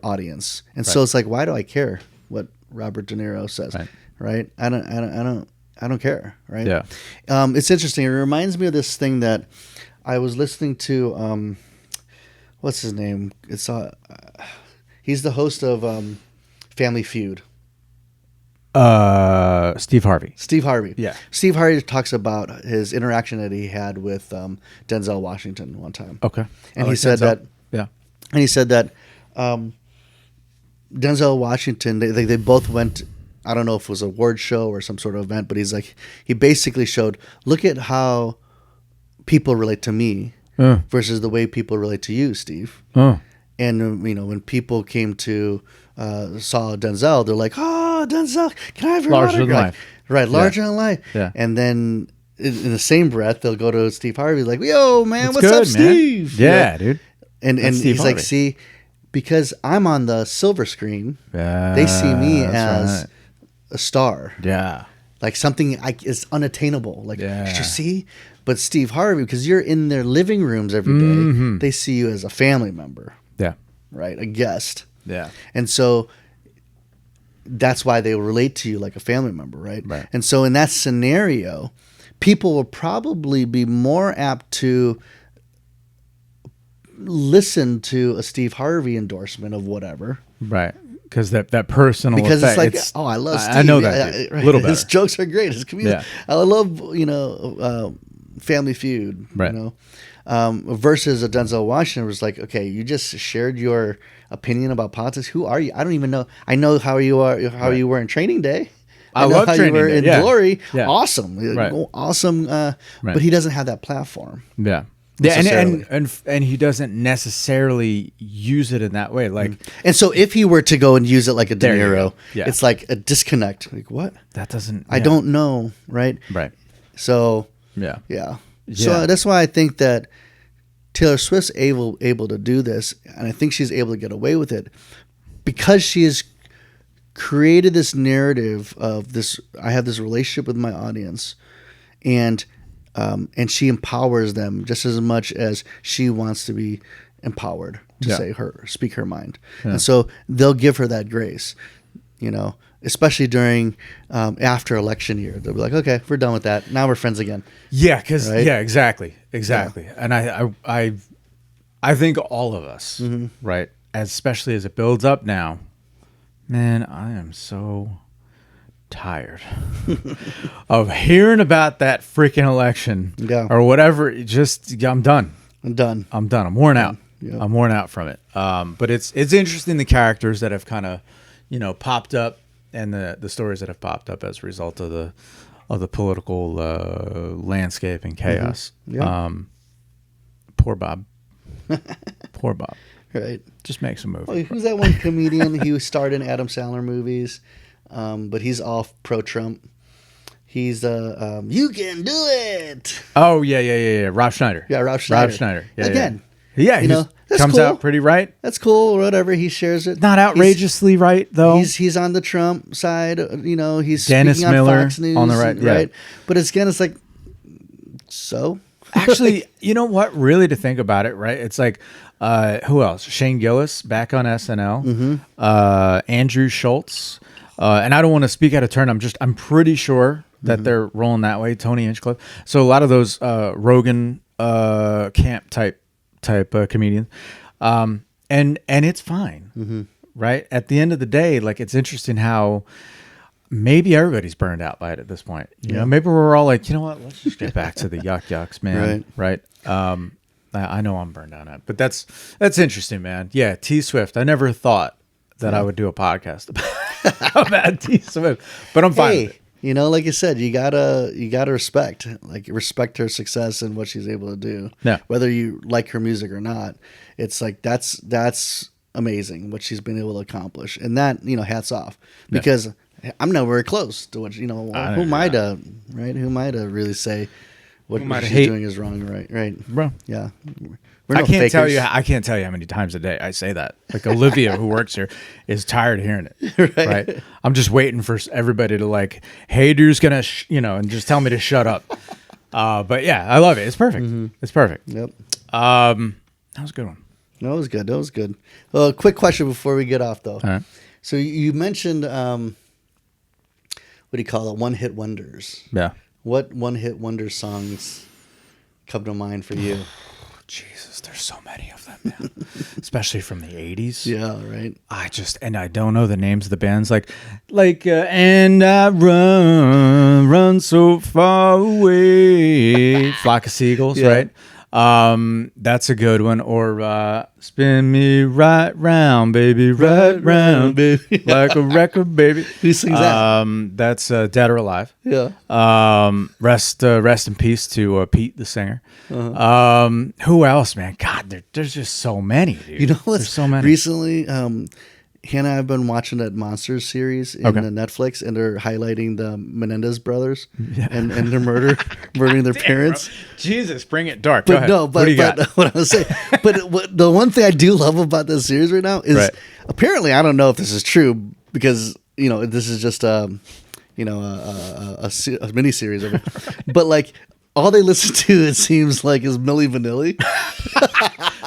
audience. And so it's like, why do I care what Robert De Niro says? Right? I don't care. Right? Yeah. It's interesting. It reminds me of this thing that I was listening to. What's his name? It's he's the host of Family Feud. Steve Harvey. Yeah. Steve Harvey talks about his interaction that he had with Denzel Washington one time. Okay. And he said that Denzel Washington, they both went, I don't know if it was a award show or some sort of event, but he basically showed, look at how people relate to me versus the way people relate to you, Steve. And when people came to saw Denzel, they're like, "Oh, Denzel, can I have your larger than life?" Right, larger than life. Yeah. And then in the same breath, they'll go to Steve Harvey, like, "Yo, man, what's up, Steve?" Yeah, dude. And he's like, "See, because I'm on the silver screen, they see me as a star. Yeah, like something is unattainable. Like, did you see?" But Steve Harvey, because you're in their living rooms every day, they see you as a family member. Yeah. Right, a guest. Yeah. And so that's why they will relate to you like a family member, right? And so in that scenario, people will probably be more apt to listen to a Steve Harvey endorsement of whatever. Right. Because that personal because effect, it's like, I love Steve. I know that a little better. His jokes are great. His comedian. I love, Family Feud, versus a Denzel Washington was like, okay, you just shared your opinion about politics. Who are you? I don't even know. I know how you are, you were in Training Day. I know love how you were in Glory. Yeah. Awesome. Awesome. But he doesn't have that platform. Yeah. Yeah, and he doesn't necessarily use it in that way. Like, and so if he were to go and use it like a De Niro, yeah. it's like a disconnect. Like, what? That doesn't. I don't know, right? Right. So yeah. So that's why I think that Taylor Swift's able to do this, and I think she's able to get away with it because she has created this narrative of this, I have this relationship with my audience, and she empowers them just as much as she wants to be empowered to speak her mind. And so they'll give her that grace, especially during after election year. They'll be like, okay, we're done with that. Now we're friends again. Yeah, because exactly. Yeah. And I think all of us, right, especially as it builds up now, man, I am so tired of hearing about that freaking election or whatever. I'm done. I'm worn out. Yeah. I'm worn out from it. But it's interesting, the characters that have kind of, popped up, and the stories that have popped up as a result of the political landscape and chaos. Poor Bob. Poor Bob. Right. Just makes a movie. Well, who's that one comedian? He starred in Adam Sandler movies, but he's all pro-Trump. He's you can do it. Oh yeah. Rob Schneider. Yeah, Rob Schneider. Yeah, again. Yeah, he comes cool. out pretty right. That's cool, or whatever. He shares it. Not outrageously right though. He's on the Trump side. He's Dennis speaking Miller on Fox News on the right. Right. But it's like, so. Actually, you know what? Really, to think about it, right? It's like, who else? Shane Gillis back on SNL. Andrew Schultz. And I don't want to speak out of turn. I'm pretty sure that they're rolling that way. Tony Hinchcliffe. So a lot of those Rogan camp type comedians, and it's fine, right? At the end of the day, like, it's interesting how maybe everybody's burned out by it at this point. You know, maybe we're all like, you know what? Let's just get back to the yucks, man. Right. I know I'm burned out on it, but that's interesting, man. Yeah, T Swift. I never thought that I would do a podcast about T Swift, but I'm fine with it. Like you said, you gotta respect her success and what she's able to do. Yeah. Whether you like her music or not, it's like that's amazing what she's been able to accomplish, and that hats off, because I'm nowhere close to what who am I to really say what she's doing is wrong, right, bro? Yeah. I can't tell you how many times a day I say that. Like, Olivia, who works here, is tired of hearing it. Right? I'm just waiting for everybody to like, hey, dude's gonna, and just tell me to shut up. But yeah, I love it. It's perfect. It's perfect. Yep. That was a good one. That was good. Well, quick question before we get off, though. All right. So you mentioned, what do you call it? One-hit wonders. Yeah. What one-hit wonder songs come to mind for you? Jesus, there's so many of them, man. Especially from the 80s. Yeah, right. I don't know the names of the bands, and I run so far away. Flock of Seagulls, right? That's a good one. Or spin me right round, baby, right round, baby, like a record, baby. Who sings that? That's Dead or Alive. Yeah. Rest in peace to Pete, the singer. Who else, man? God, there's just so many, dude. You know what? There's so many. Recently, Hannah and I have been watching that Monsters series in the Netflix, and they're highlighting the Menendez brothers and their murdering their parents. Bro. Jesus, bring it dark. But Go ahead. no, but what I was saying, the one thing I do love about this series right now is apparently, I don't know if this is true, because this is just a mini series of it, but like, all they listen to, it seems like, is Milli Vanilli.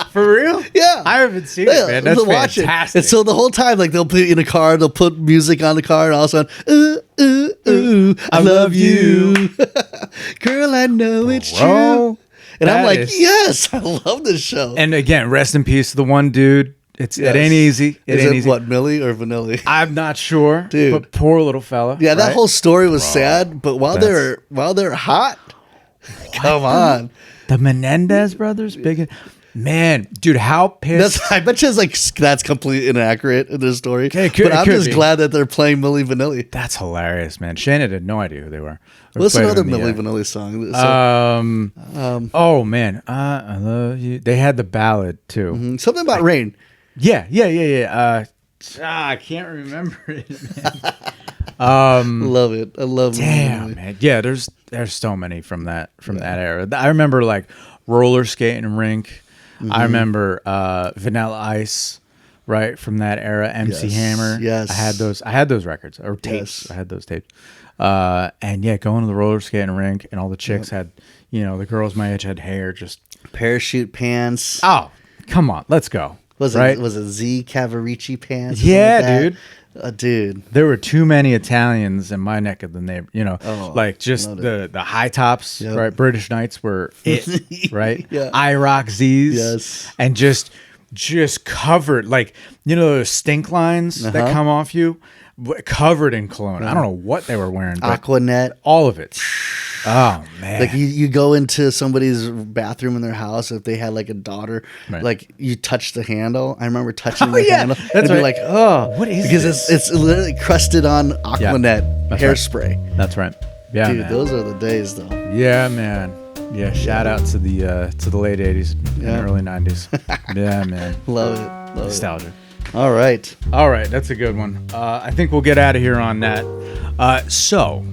For real? Yeah. I haven't seen it, man. That's fantastic. And so the whole time, like, they'll put it in a car, they'll put music on the car, and all of a sudden, I love you. Girl, I know it's true. And I'm like, yes, I love this show. And again, rest in peace to the one dude. It ain't easy. Is it what, Millie or Vanilli? I'm not sure, dude. But poor little fella. Yeah, that whole story was sad, but while they're hot, come on. The Menendez brothers, big man, dude. How pissed? I bet you that's completely inaccurate in this story. But I'm just glad that they're playing Milli Vanilli. That's hilarious, man. Shannon had no idea who they were. What's another Milli Vanilli song? Oh man, I love you. They had the ballad too. Something about rain. Yeah. I can't remember it, man. Love it. I love it. Damn, man. Yeah, there's so many from that era. I remember like roller skating rink. I remember Vanilla Ice right, from that era. MC Hammer. Yes. I had those records or tapes. Yes. I had those tapes. And yeah, going to the roller skating rink, and all the chicks had, the girls my age had hair just parachute pants. Oh, come on, let's go. Was it Z Cavarici pants? Yeah, dude. Dude, there were too many Italians in my neck of the neighborhood. The high tops, right? British Knights were it, right? Yeah. IROC Z's, yes, and just covered, like those stink lines that come off you, covered in cologne. I don't know what they were wearing. Aquanet, all of it. Oh man! Like you go into somebody's bathroom in their house, if they had like a daughter, like you touch the handle. I remember touching the handle. That's right. Be like, oh, what is because this? It's literally crusted on Aquanet hairspray. Right. That's right. Yeah, dude, man. Those are the days, though. Yeah, man. Yeah, shout out to the late '80s and early '90s. Yeah, man. Love it. Nostalgia. All right, that's a good one. I think we'll get out of here on that. So.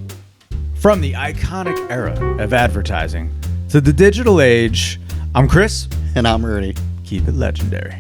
From the iconic era of advertising to the digital age, I'm Chris. And I'm Ernie. Keep it legendary.